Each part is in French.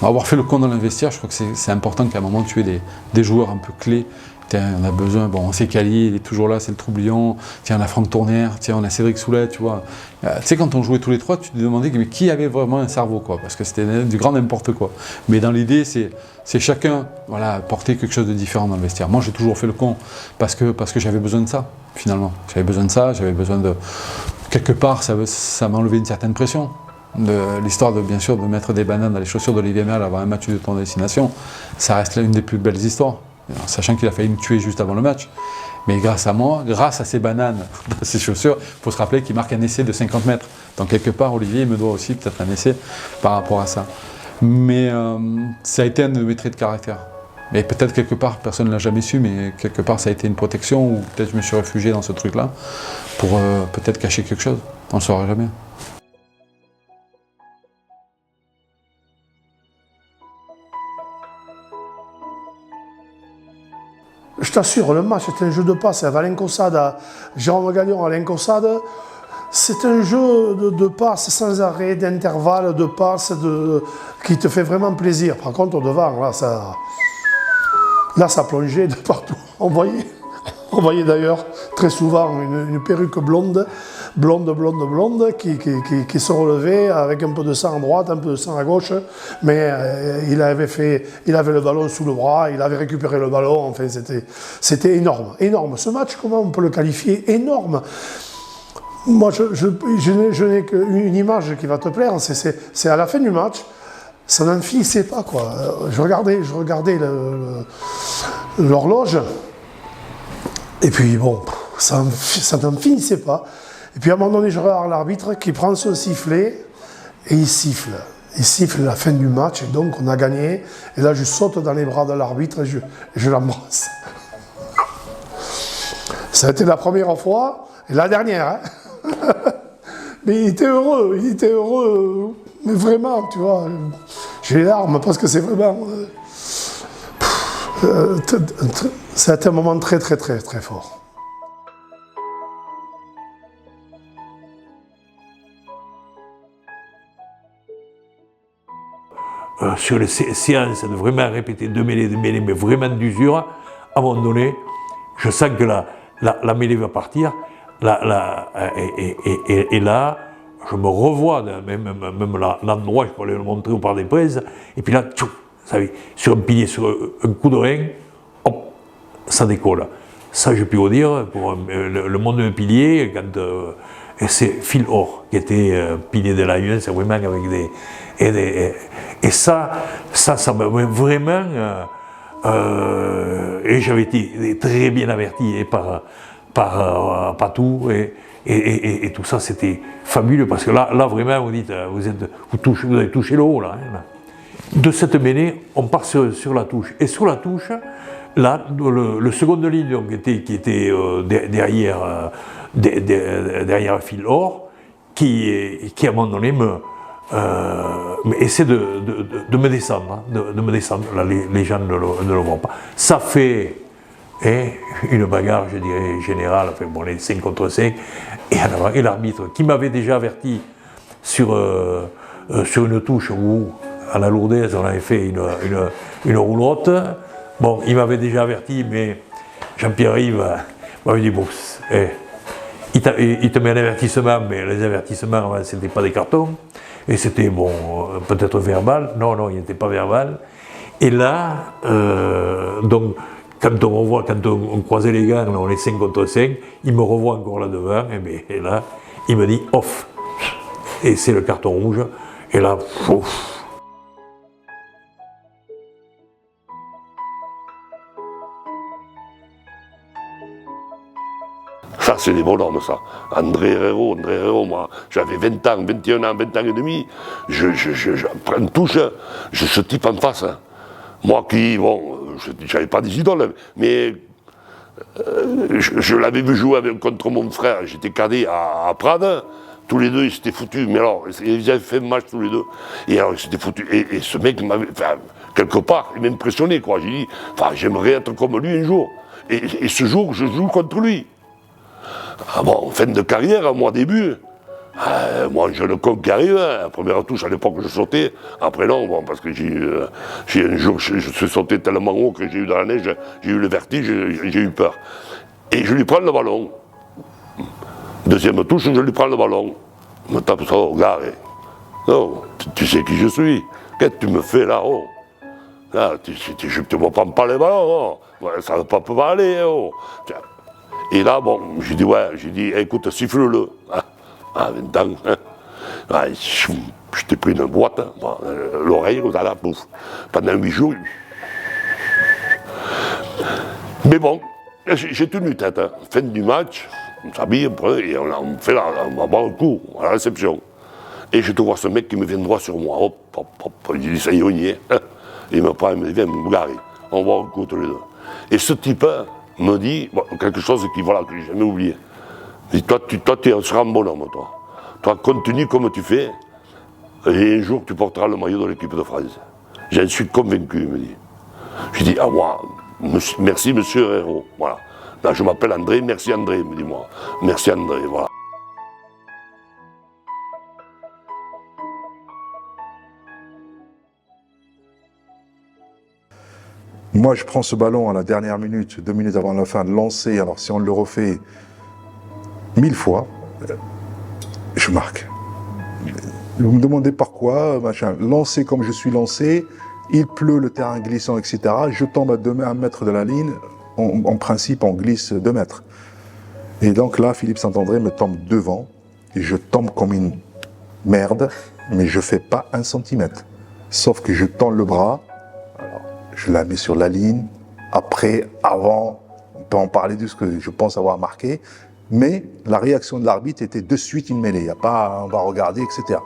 Avoir fait le compte dans l'investiaire, je crois que c'est important qu'à un moment tu aies des joueurs un peu clés. Tiens, on a besoin, bon, on sait qu'Ali, il est toujours là, c'est le troublion. Tiens, on a Franck Tournière, tiens, on a Cédric Soulet, tu vois. Tu sais, quand on jouait tous les trois, tu te demandais mais qui avait vraiment un cerveau, quoi, parce que c'était du grand n'importe quoi. Mais dans l'idée, c'est chacun, voilà, porter quelque chose de différent dans le vestiaire. Moi, j'ai toujours fait le con parce que j'avais besoin de ça, finalement. J'avais besoin de ça, j'avais besoin de... Quelque part, ça m'a enlevé une certaine pression. L'histoire bien sûr de mettre des bananes dans les chaussures d'Olivier Merle avant un match de ton destination, ça reste l'une des plus belles histoires. Alors, sachant qu'il a failli me tuer juste avant le match. Mais grâce à moi, grâce à ces bananes dans ses chaussures, il faut se rappeler qu'il marque un essai de 50 mètres. Donc quelque part, Olivier me doit aussi peut-être un essai par rapport à ça. Mais ça a été un de mes traits de caractère. Et peut-être quelque part, personne ne l'a jamais su, mais quelque part ça a été une protection, ou peut-être je me suis réfugié dans ce truc-là pour peut-être cacher quelque chose. On ne le saura jamais. Je t'assure, le match c'est un jeu de passe. Alain Caussade, Jérôme Gagnon, Alain Caussade, c'est un jeu de passe sans arrêt, d'intervalle, de passe, qui te fait vraiment plaisir. Par contre, au devant, là, ça plongeait de partout. On voyait d'ailleurs très souvent une perruque blonde qui se relevait avec un peu de sang à droite, un peu de sang à gauche, mais il avait le ballon sous le bras, il avait récupéré le ballon, enfin c'était énorme. Ce match, comment on peut le qualifier? Énorme. Moi, je n'ai qu'une image qui va te plaire, c'est à la fin du match, ça n'en finissait pas, quoi. Je regardais l'horloge, et puis bon, ça n'en finissait pas. Et puis à un moment donné, je regarde l'arbitre qui prend son sifflet et il siffle. Il siffle la fin du match et donc on a gagné. Et là, je saute dans les bras de l'arbitre et je l'embrasse. Ça a été la première fois et la dernière. Hein. Mais il était heureux. Mais vraiment, tu vois. J'ai les larmes parce que c'est vraiment... ça a été un moment très, très, très, très fort. Sur les séances de vraiment répéter deux mêlées, mais vraiment d'usure, à un moment donné, je sens que la mêlée va partir, et là, je me revois, même l'endroit, je peux aller le montrer au Parc des Princes, et puis là, tchou, ça y est, sur un pilier, sur un coup de rein, hop, ça décolle. Ça, je peux vous dire, pour le monde de pilier, quand... Et c'est Phil Or, qui était pilier de l'A1, c'est vraiment avec des... Et ça m'a vraiment... et j'avais été très bien averti par Patou, et tout ça, c'était fabuleux, parce que là vraiment, vous dites, vous avez touché le haut, là. Hein. De cette mêlée, on part sur la touche. Et sur la touche, là, le second de ligne, donc, qui était derrière Phil Or, qui à un moment donné essaie de me descendre, de me descendre. Là, les gens ne le voient pas. Ça fait une bagarre, je dirais, générale, enfin bon, les 5 contre 5, et l'arbitre, qui m'avait déjà averti sur une touche où, à la Lourdaise, on avait fait une roulotte. Bon, il m'avait déjà averti, mais Jean-Pierre-Yves m'avait dit, bon, il te met un avertissement, mais les avertissements, c'était pas des cartons, et c'était, bon, peut-être verbal. Non, il n'était pas verbal. Et là, donc, quand on croisait les gants, on est 5 contre 5, il me revoit encore là devant, et là, il me dit off. Et c'est le carton rouge, et là, ouf. Ça, c'est des bonhommes, ça. André Herrero, moi, j'avais 20 ans, 21 ans, 20 ans et demi. Je prends une touche, je ce type en face. Hein. Moi qui, bon, j'avais pas des idoles, mais je l'avais vu jouer contre mon frère, j'étais cadet à Prades. Tous les deux, ils s'étaient foutus, mais alors, ils avaient fait un match tous les deux. Et alors, ils s'étaient foutus. Et ce mec m'avait, enfin, quelque part, il m'impressionnait, quoi. J'ai dit, enfin, j'aimerais être comme lui un jour. Et ce jour, je joue contre lui. Ah bon, fin de carrière, moi, début, Moi, je le con qui arrive, hein. La première touche, à l'époque, je sautais. Après, non, bon, parce que un jour, je suis sauté tellement haut que j'ai eu dans la neige, j'ai eu le vertige, j'ai eu peur. Et je lui prends le ballon. Deuxième touche, je lui prends le ballon. Il me tape ça au gars. Oh, tu sais qui je suis. Qu'est-ce que tu me fais là, oh? Là, tu ne me prends pas les ballons, oh. Ouais, ça ne va pas aller, oh. Et là, bon, j'ai dit, écoute, siffle-le. Hein. À 20 ans, hein. Ouais, je t'ai pris une boîte, hein. Bon, l'oreille, là, pouf. Pendant 8 jours. Mais bon, j'ai tenu tête. Hein. Fin du match, on s'habille, et on va boire le coup à la réception. Et je te vois ce mec qui me vient droit sur moi. Hop, hop, hop. Je dis, ça y est, on y est. Hein. Et il me prend, il me dit, viens, me garer. On va le coup tous les deux. Et ce type me dit bon, quelque chose que j'ai jamais oublié. Il dit, toi, tu seras un bonhomme, toi. Toi, continue comme tu fais, et un jour, tu porteras le maillot de l'équipe de France. J'en suis convaincu, il me dit. Je dis, ah, moi, merci, monsieur Herrero. Voilà. Là, je m'appelle André, merci André, me dit moi. Merci André, voilà. Moi, je prends ce ballon à la dernière minute, 2 minutes avant la fin, de lancer. Alors, si on le refait 1000 fois, je marque. Vous me demandez pourquoi, machin. Lancer comme je suis lancé, il pleut, le terrain glissant, etc. Je tombe à 1 mètre de la ligne. En principe, on glisse 2 mètres. Et donc là, Philippe Saint-André me tombe devant. Et je tombe comme une merde, mais je ne fais pas 1 centimètre. Sauf que je tends le bras. Je la mets sur la ligne. Après, avant, on peut en parler de ce que je pense avoir marqué. Mais la réaction de l'arbitre était de suite une mêlée. Il n'y a pas, on va regarder, etc.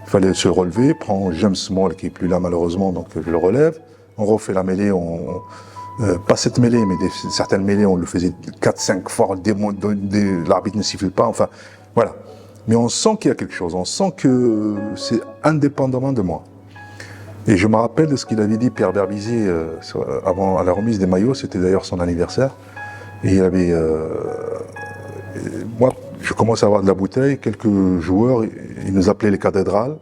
Il fallait se relever, prendre James Small qui n'est plus là malheureusement, donc je le relève. On refait la mêlée, pas cette mêlée, mais certaines mêlées, on le faisait 4-5 fois, l'arbitre ne siffle pas, enfin, voilà. Mais on sent qu'il y a quelque chose, on sent que c'est indépendamment de moi. Et je me rappelle de ce qu'il avait dit, Pierre Berbizier, avant à la remise des maillots, c'était d'ailleurs son anniversaire. Et il avait... moi, je commence à avoir de la bouteille, quelques joueurs, ils nous appelaient les cathédrales.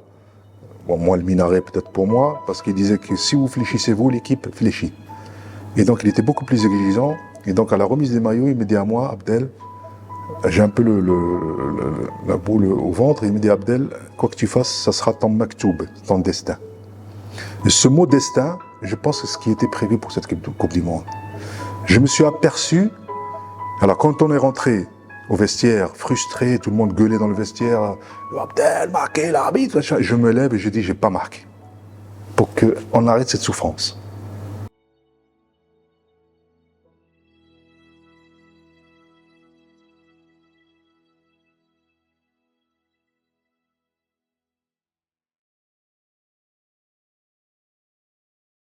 Bon, moi, le minaret peut-être pour moi, parce qu'il disait que si vous fléchissez vous, l'équipe fléchit. Et donc, il était beaucoup plus exigeant. Et donc, à la remise des maillots, il me dit à moi, Abdel, j'ai un peu la boule au ventre, il me dit, Abdel, quoi que tu fasses, ça sera ton maktoub, ton destin. Et ce mot destin, je pense que c'est ce qui était prévu pour cette Coupe du Monde. Je me suis aperçu, alors quand on est rentré au vestiaire, frustré, tout le monde gueulait dans le vestiaire, Abdel, marqué, l'arbitre, je me lève et je dis, j'ai pas marqué. Pour qu'on arrête cette souffrance.